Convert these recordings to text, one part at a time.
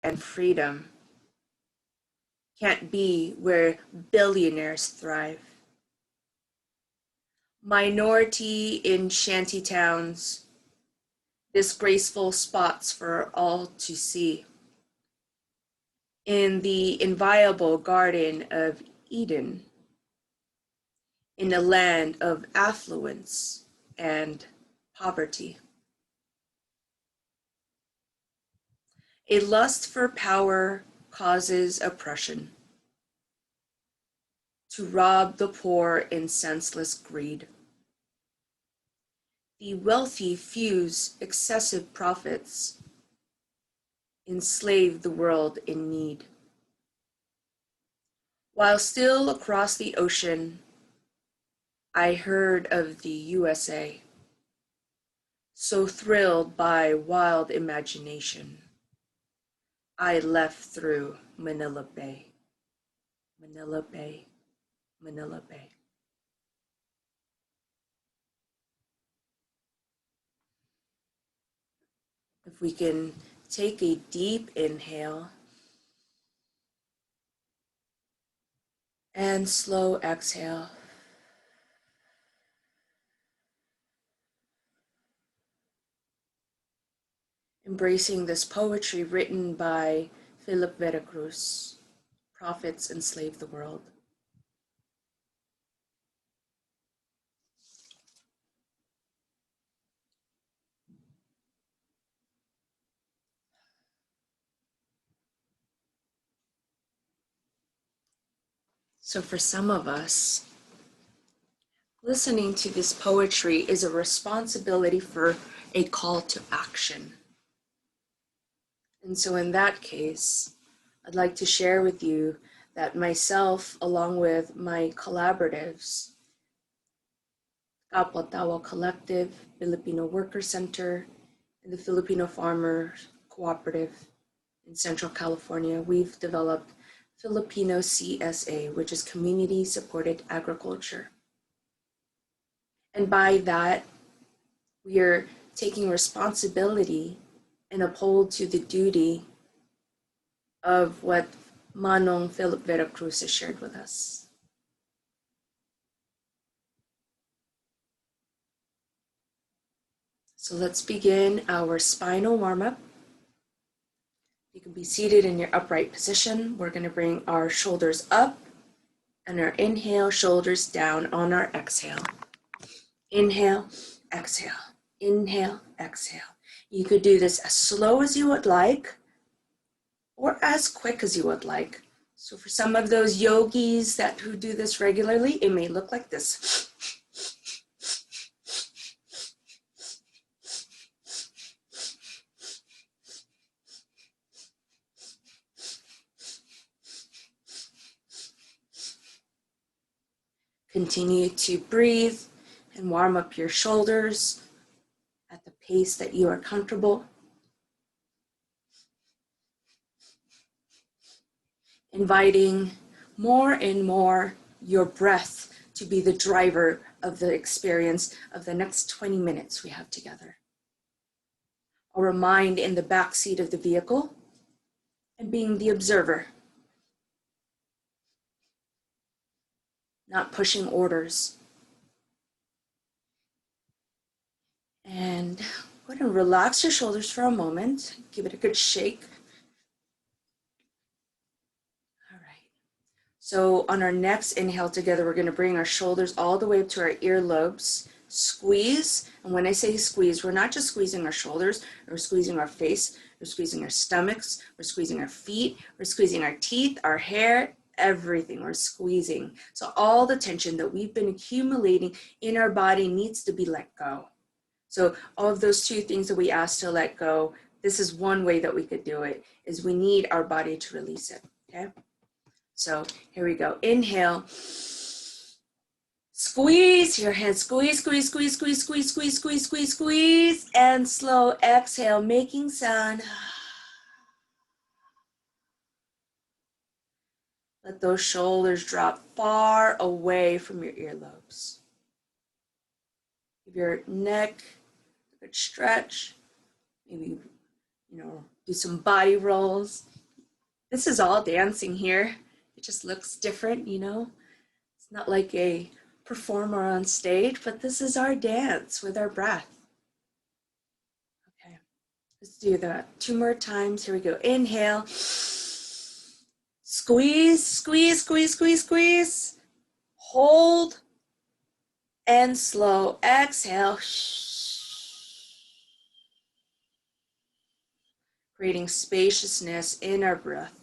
and freedom can't be where billionaires thrive. Minority in shanty towns, disgraceful spots for all to see. In the inviolable Garden of Eden, in a land of affluence and poverty. A lust for power causes oppression, to rob the poor in senseless greed. The wealthy fuse excessive profits, enslave the world in need. While still across the ocean, I heard of the USA, so thrilled by wild imagination, I left through Manila Bay, Manila Bay, Manila Bay. If we can take a deep inhale and slow exhale. Embracing this poetry written by Philip Veracruz, Prophets Enslave the World. So for some of us, listening to this poetry is a responsibility for a call to action. And so in that case, I'd like to share with you that myself, along with my collaboratives, Kapwa Tawa Collective, Filipino Worker Center, and the Filipino Farmers Cooperative in Central California, we've developed Filipino CSA, which is Community Supported Agriculture. And by that, we are taking responsibility and uphold to the duty of what Manong Philip Veracruz has shared with us. So let's begin our spinal warm-up. You can be seated in your upright position. We're going to bring our shoulders up and our inhale, shoulders down on our exhale. Inhale, exhale, inhale, exhale. You could do this as slow as you would like or as quick as you would like. So for some of those yogis who do this regularly, it may look like this. Continue to breathe and warm up your shoulders at the pace that you are comfortable. Inviting more and more your breath to be the driver of the experience of the next 20 minutes we have together. Our mind in the back seat of the vehicle and being the observer, not pushing orders. And go ahead and relax your shoulders for a moment. Give it a good shake. All right. So on our next inhale together, we're going to bring our shoulders all the way up to our earlobes. Squeeze. And when I say squeeze, we're not just squeezing our shoulders, we're squeezing our face, we're squeezing our stomachs, we're squeezing our feet, we're squeezing our teeth, our hair, everything we're squeezing. So all the tension that we've been accumulating in our body needs to be let go. So all of those two things that we asked to let go, this is one way that we could do it, is we need our body to release it, okay? So here we go. Inhale. Squeeze your hands. Squeeze, squeeze, squeeze, squeeze, squeeze, squeeze, squeeze, squeeze, squeeze. And slow exhale, making sound. Let those shoulders drop far away from your earlobes. Give your neck a good stretch. Maybe, do some body rolls. This is all dancing here. It just looks different, you know? It's not like a performer on stage, but this is our dance with our breath. Okay, let's do that 2 more times. Here we go. Inhale. Squeeze, squeeze, squeeze, squeeze, squeeze. Hold and slow. Exhale. Creating spaciousness in our breath.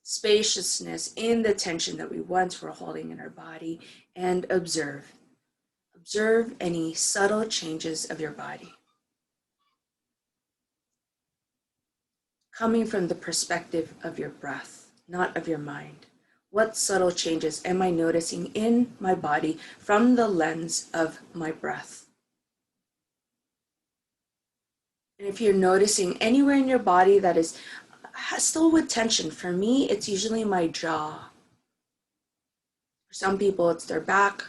Spaciousness in the tension that we once were holding in our body, and observe. Observe any subtle changes of your body. Coming from the perspective of your breath, not of your mind. What subtle changes am I noticing in my body from the lens of my breath? And if you're noticing anywhere in your body that is still with tension, for me, it's usually my jaw. For some people, it's their back.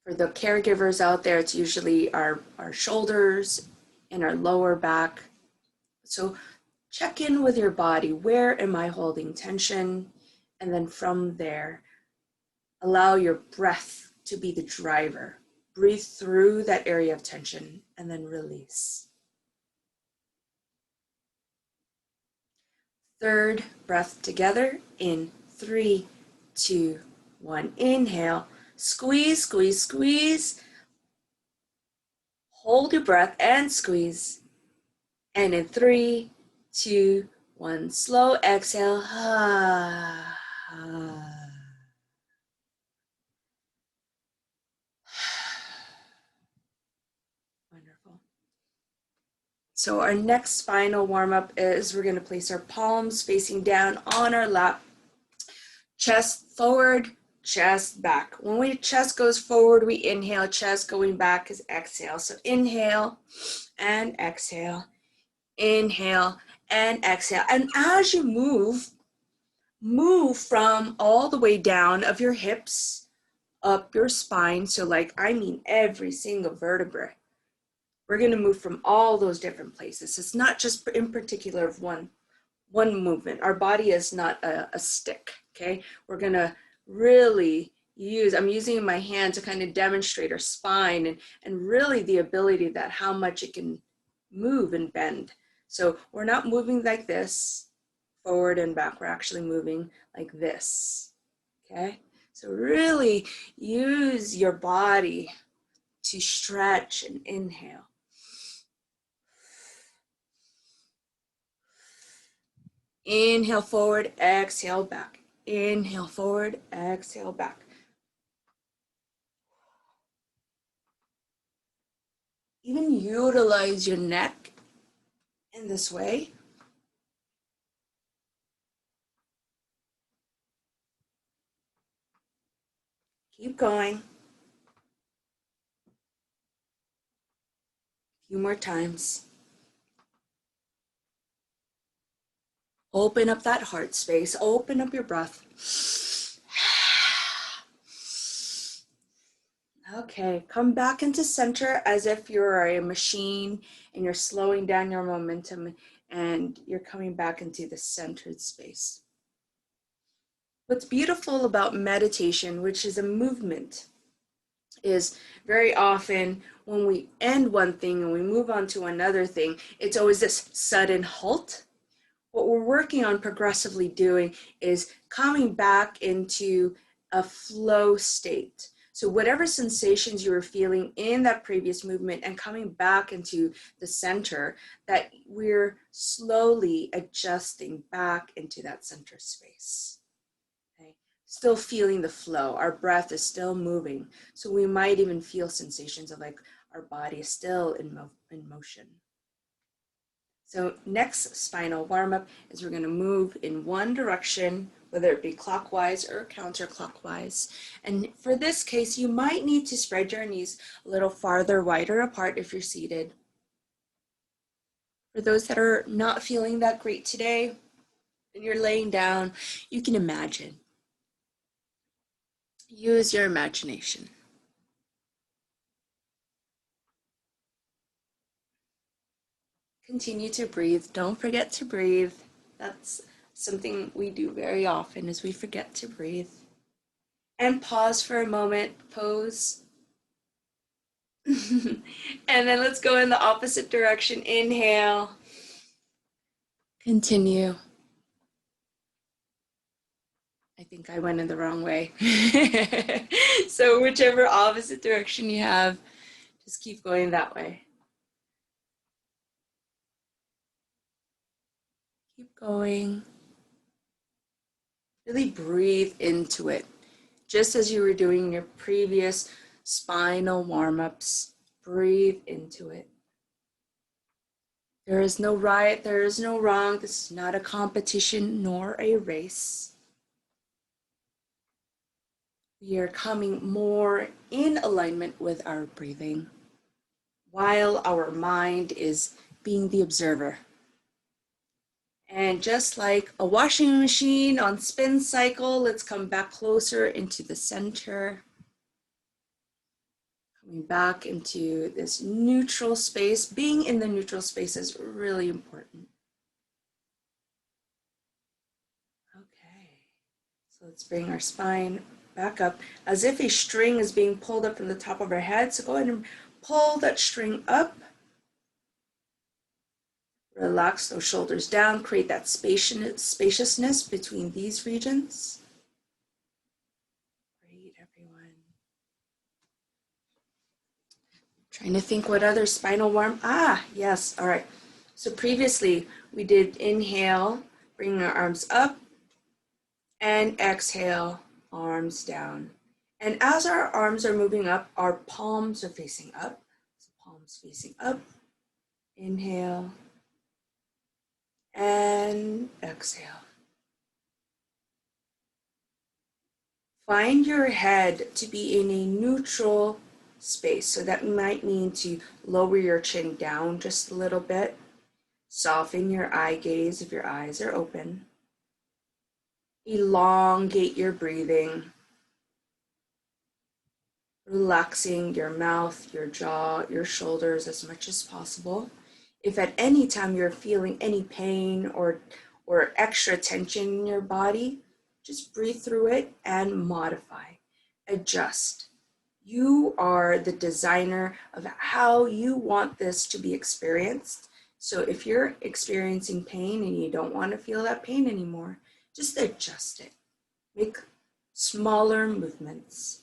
For the caregivers out there, it's usually our shoulders and our lower back. So check in with your body. Where am I holding tension? And then from there, allow your breath to be the driver. Breathe through that area of tension and then release. Third breath together in 3, 2, 1. Inhale, squeeze, squeeze, squeeze. Hold your breath and squeeze. And in 3, 2, 1, slow exhale. Wonderful. So our next final warm-up is we're going to place our palms facing down on our lap. Chest forward, chest back. When we chest goes forward, we inhale. Chest going back is exhale. So inhale and exhale. Inhale and exhale. And as you move from all the way down of your hips up your spine. So like, I mean, every single vertebrae. We're going to move from all those different places. It's not just in particular of one movement. Our body is not a stick, okay? We're going to really I'm using my hand to kind of demonstrate our spine and really the ability that how much it can move and bend. So we're not moving like this, forward and back. We're actually moving like this, okay? So really use your body to stretch and inhale. Inhale forward, exhale back. Inhale forward, exhale back. Even utilize your neck in this way. Keep going. A few more times. Open up that heart space. Open up your breath. Okay, come back into center as if you're a machine and you're slowing down your momentum and you're coming back into the centered space. What's beautiful about meditation, which is a movement, is very often when we end one thing and we move on to another thing, it's always this sudden halt. What we're working on progressively doing is coming back into a flow state. So whatever sensations you were feeling in that previous movement and coming back into the center, that we're slowly adjusting back into that center space. Okay? Still feeling the flow. Our breath is still moving. So we might even feel sensations of like our body is still in motion. So next spinal warm-up is we're going to move in one direction, whether it be clockwise or counterclockwise. And for this case, you might need to spread your knees a little farther, wider apart if you're seated. For those that are not feeling that great today, and you're laying down, you can imagine. Use your imagination. Continue to breathe. Don't forget to breathe. That's something we do very often is we forget to breathe. And pause for a moment, pose. And then let's go in the opposite direction. Inhale. Continue. I think I went in the wrong way. So whichever opposite direction you have, just keep going that way. Keep going. Really breathe into it. Just as you were doing your previous spinal warm-ups, breathe into it. There is no right, there is no wrong. This is not a competition nor a race. We are coming more in alignment with our breathing while our mind is being the observer. And just like a washing machine on spin cycle, let's come back closer into the center. Coming back into this neutral space. Being in the neutral space is really important. Okay, so let's bring our spine back up as if a string is being pulled up from the top of our head. So go ahead and pull that string up. Relax those shoulders down, create that spaciousness between these regions. Great, everyone. Trying to think what other spinal warm, yes, all right. So previously we did inhale, bringing our arms up, and exhale, arms down. And as our arms are moving up, our palms are facing up. So palms facing up, inhale, and exhale. Find your head to be in a neutral space. So that might mean to lower your chin down just a little bit. Soften your eye gaze if your eyes are open. Elongate your breathing. Relaxing your mouth, your jaw, your shoulders as much as possible. If at any time you're feeling any pain or extra tension in your body, just breathe through it and modify, adjust. You are the designer of how you want this to be experienced. So if you're experiencing pain and you don't want to feel that pain anymore, just adjust it. Make smaller movements.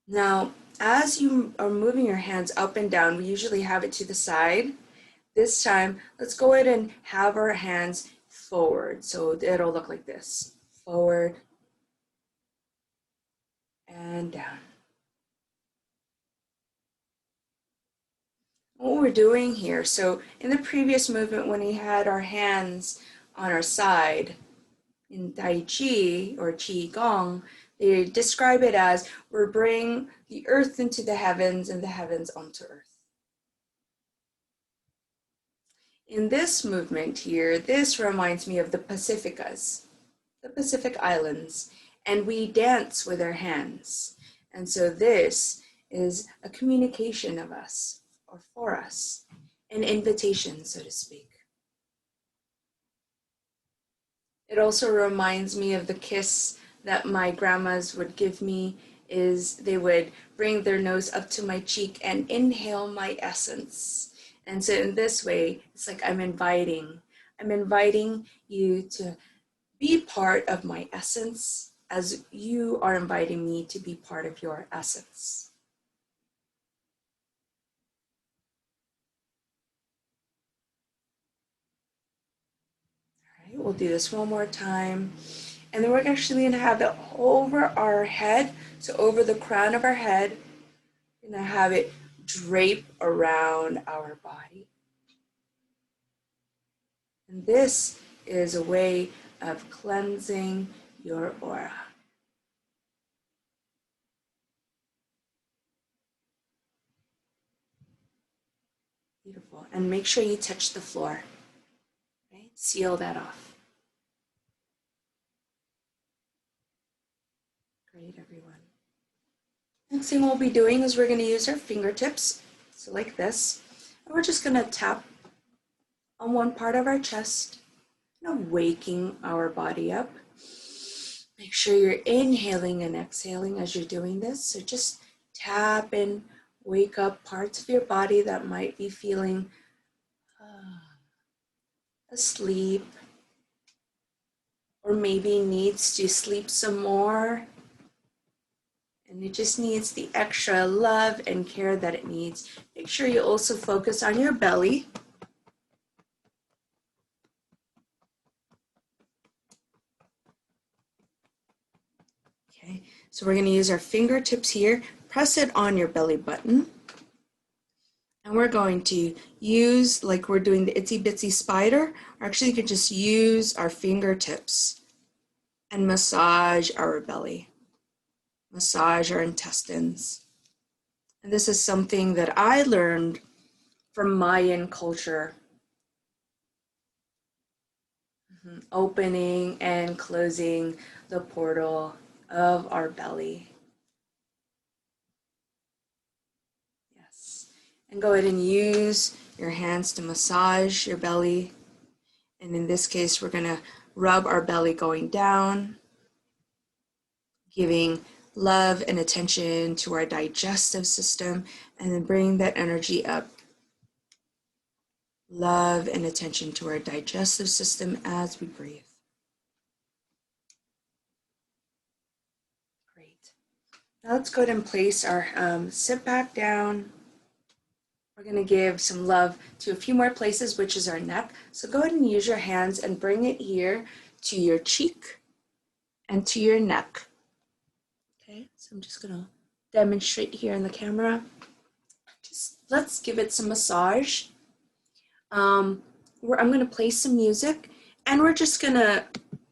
Now, as you are moving your hands up and down, we usually have it to the side. This time, let's go ahead and have our hands forward. So it'll look like this, forward and down. What we're doing here, so in the previous movement when we had our hands on our side, in Tai Chi or Qi Gong, they describe it as we're bringing the earth into the heavens and the heavens onto earth. In this movement here, this reminds me of the Pacificas, the Pacific Islands, and we dance with our hands. And so this is a communication of us, or for us, an invitation, so to speak. It also reminds me of the kiss that my grandmas would give me, is they would bring their nose up to my cheek and inhale my essence. And so in this way, it's like I'm inviting you to be part of my essence as you are inviting me to be part of your essence. All right, we'll do this one more time. And then we're actually going to have it over our head, so over the crown of our head. We're going to have it drape around our body. And this is a way of cleansing your aura. Beautiful. And make sure you touch the floor. Right? Seal that off. Great, everyone. Next thing we'll be doing is we're going to use our fingertips, so like this. And we're just going to tap on one part of our chest, waking our body up. Make sure you're inhaling and exhaling as you're doing this. So just tap and wake up parts of your body that might be feeling asleep, or maybe needs to sleep some more. And it just needs the extra love and care that it needs. Make sure you also focus on your belly. Okay, so we're going to use our fingertips here. Press it on your belly button. And we're going to use, like we're doing the itsy bitsy spider, or actually you could just use our fingertips and massage our belly, massage our intestines. And this is something that I learned from Mayan culture. Opening and closing the portal of our belly. Yes. And go ahead and use your hands to massage your belly. And in this case, we're going to rub our belly going down, giving love and attention to our digestive system, and then bring that energy up. Love and attention to our digestive system as we breathe. Great. Now let's go ahead and place our, sit back down. We're going to give some love to a few more places, which is our neck. So go ahead and use your hands and bring it here to your cheek and to your neck. Okay, so I'm just going to demonstrate here in the camera. Just let's give it some massage. I'm going to play some music, and we're just going to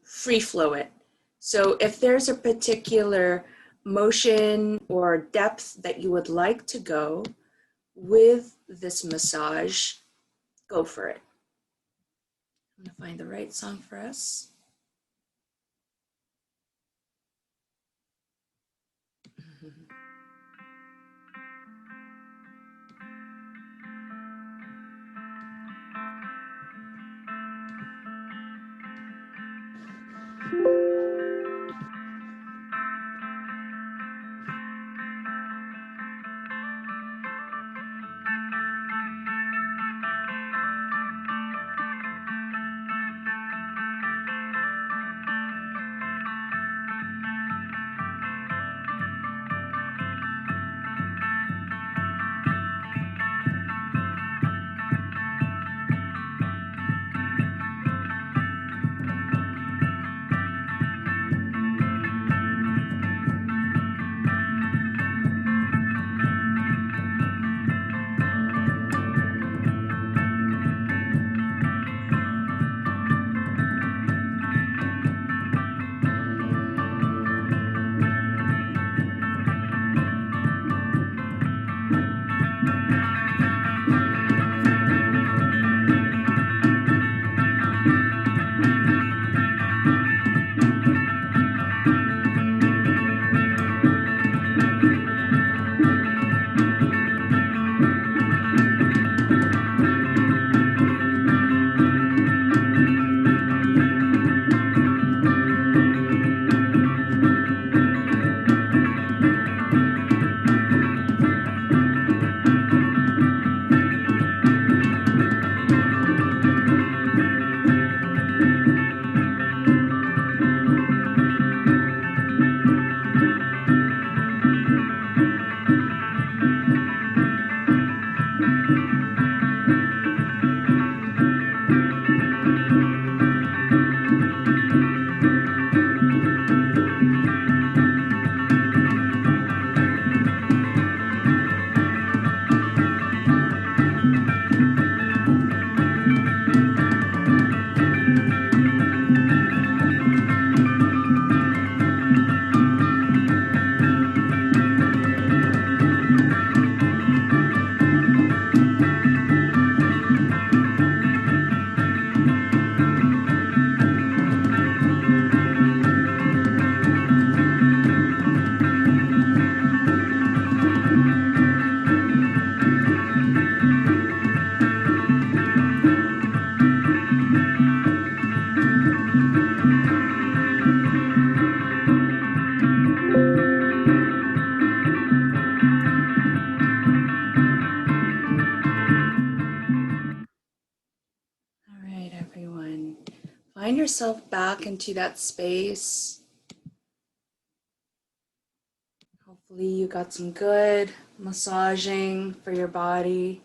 free flow it. So if there's a particular motion or depth that you would like to go with this massage, go for it. I'm going to find the right song for us. find yourself back into that space. Hopefully you got some good massaging for your body,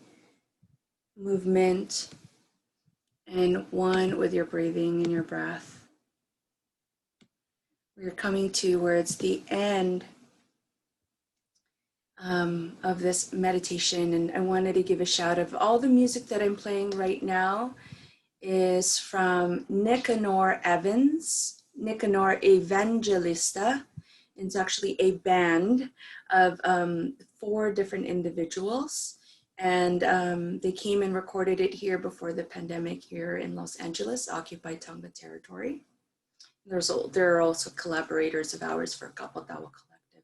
movement, and one with your breathing and your breath. We're coming towards the end of this meditation, and I wanted to give a shout out of all the music that I'm playing right now is from Nicanor Evans, Nicanor Evangelista. It's actually a band of 4 different individuals, and they came and recorded it here before the pandemic here in Los Angeles, occupied Tonga territory. There are also collaborators of ours for Kapatawa Collective.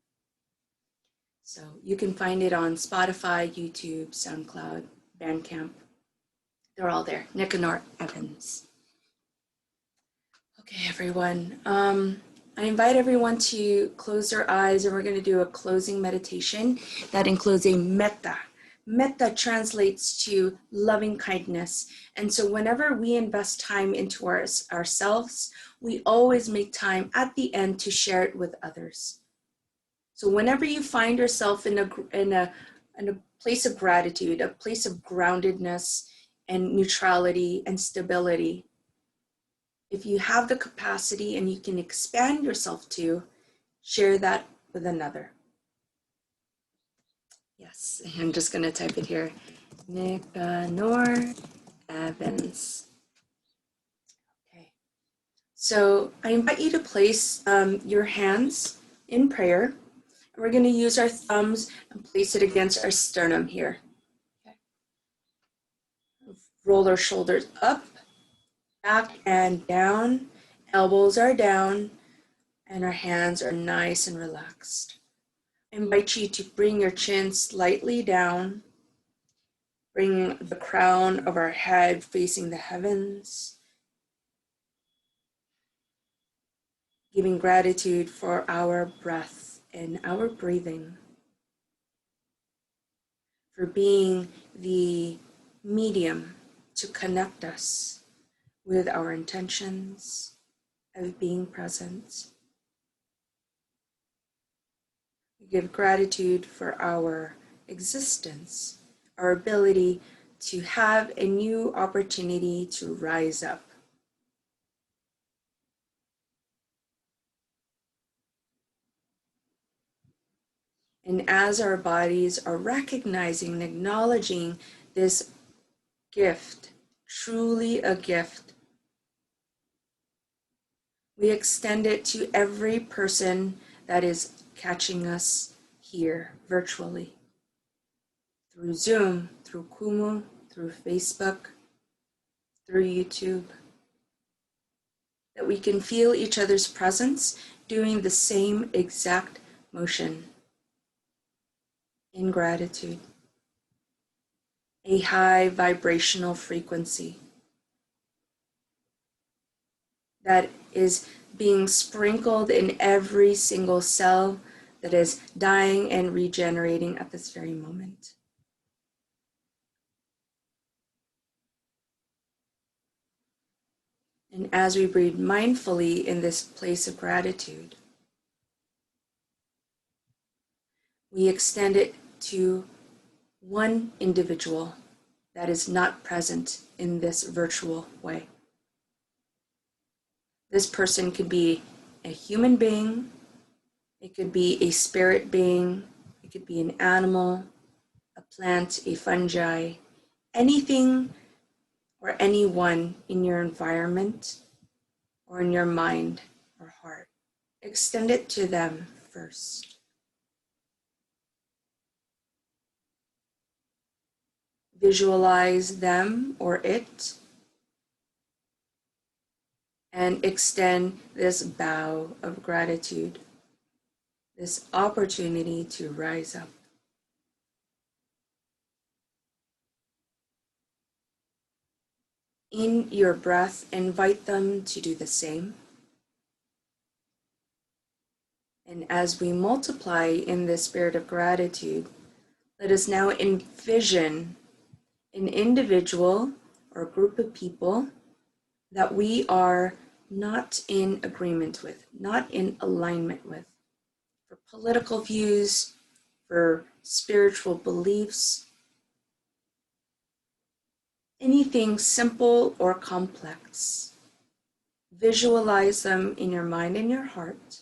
So you can find it on Spotify, YouTube, SoundCloud, Bandcamp. They're all there. Nicanor Evans. Okay, everyone. I invite everyone to close their eyes, and we're going to do a closing meditation that includes a metta. Metta translates to loving kindness. And so whenever we invest time into ourselves, we always make time at the end to share it with others. So whenever you find yourself in a place of gratitude, a place of groundedness and neutrality and stability, if you have the capacity and you can expand yourself to, share that with another. Yes, I'm just going to type it here. Nicanor Evans. Okay. So I invite you to place your hands in prayer. And we're going to use our thumbs and place it against our sternum here. Okay. Roll our shoulders up, back and down. Elbows are down, and our hands are nice and relaxed. I invite you to bring your chin slightly down. Bring the crown of our head facing the heavens. Giving gratitude for our breath and our breathing. For being the medium to connect us with our intentions of being present. We give gratitude for our existence, our ability to have a new opportunity to rise up. And as our bodies are recognizing and acknowledging this gift, truly a gift, we extend it to every person that is catching us here virtually, through Zoom, through Kumu, through Facebook, through YouTube, that we can feel each other's presence doing the same exact motion in gratitude, a high vibrational frequency that is being sprinkled in every single cell that is dying and regenerating at this very moment. And as we breathe mindfully in this place of gratitude, we extend it to one individual that is not present in this virtual way. This person could be a human being, it could be a spirit being, it could be an animal, a plant, a fungi, anything or anyone in your environment or in your mind or heart. Extend it to them first. Visualize them or it, and extend this bow of gratitude, this opportunity to rise up. In your breath, invite them to do the same. And as we multiply in this spirit of gratitude, let us now envision an individual or group of people that we are not in agreement with, not in alignment with, for political views, for spiritual beliefs, anything simple or complex. Visualize them in your mind and your heart.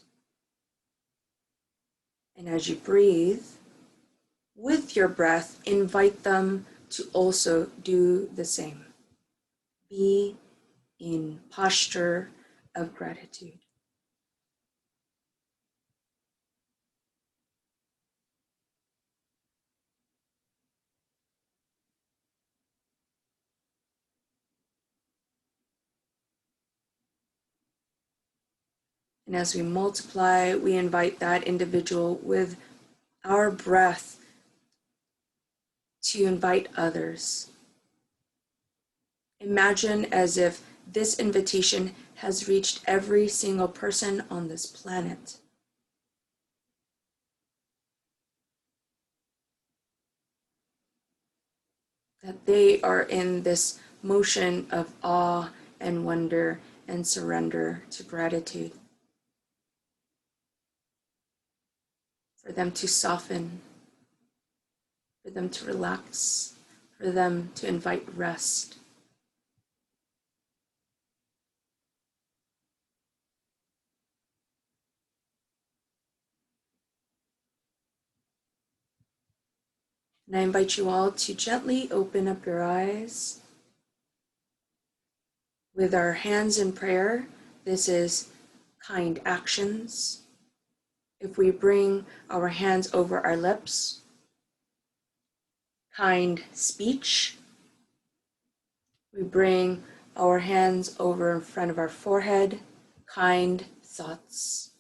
And as you breathe, with your breath, invite them to also do the same. Be in posture of gratitude. And as we multiply, we invite that individual with our breath to invite others. Imagine as if this invitation has reached every single person on this planet. That they are in this motion of awe and wonder and surrender to gratitude. For them to soften, for them to relax, for them to invite rest. And I invite you all to gently open up your eyes. With our hands in prayer, this is kind actions. If we bring our hands over our lips, kind speech. We bring our hands over in front of our forehead, kind thoughts.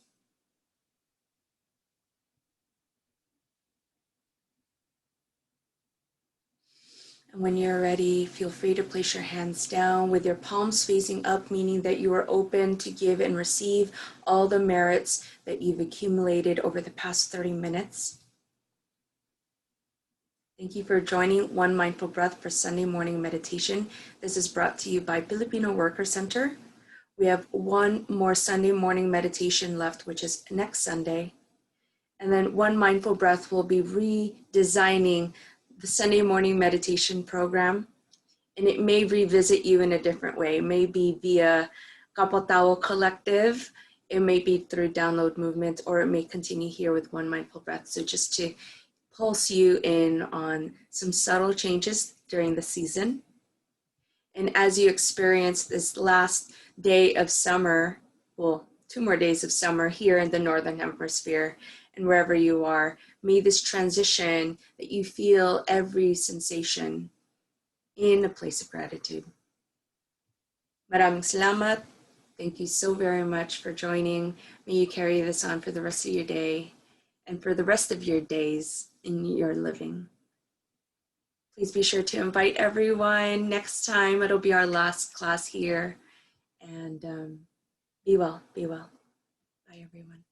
And when you're ready, feel free to place your hands down with your palms facing up, meaning that you are open to give and receive all the merits that you've accumulated over the past 30 minutes. Thank you for joining One Mindful Breath for Sunday morning meditation. This is brought to you by Filipino Worker Center. We have one more Sunday morning meditation left, which is next Sunday. And then One Mindful Breath will be redesigning the Sunday morning meditation program. And it may revisit you in a different way. It may be via Kapwa Tao Collective. It may be through Download Movement, or it may continue here with One Mindful Breath. So just to pulse you in on some subtle changes during the season. And as you experience this last day of summer, well, 2 more days of summer here in the Northern Hemisphere and wherever you are, may this transition that you feel every sensation in a place of gratitude. Maraming salamat. Thank you so very much for joining. May you carry this on for the rest of your day and for the rest of your days in your living. Please be sure to invite everyone. Next time, it'll be our last class here. And be well, be well. Bye, everyone.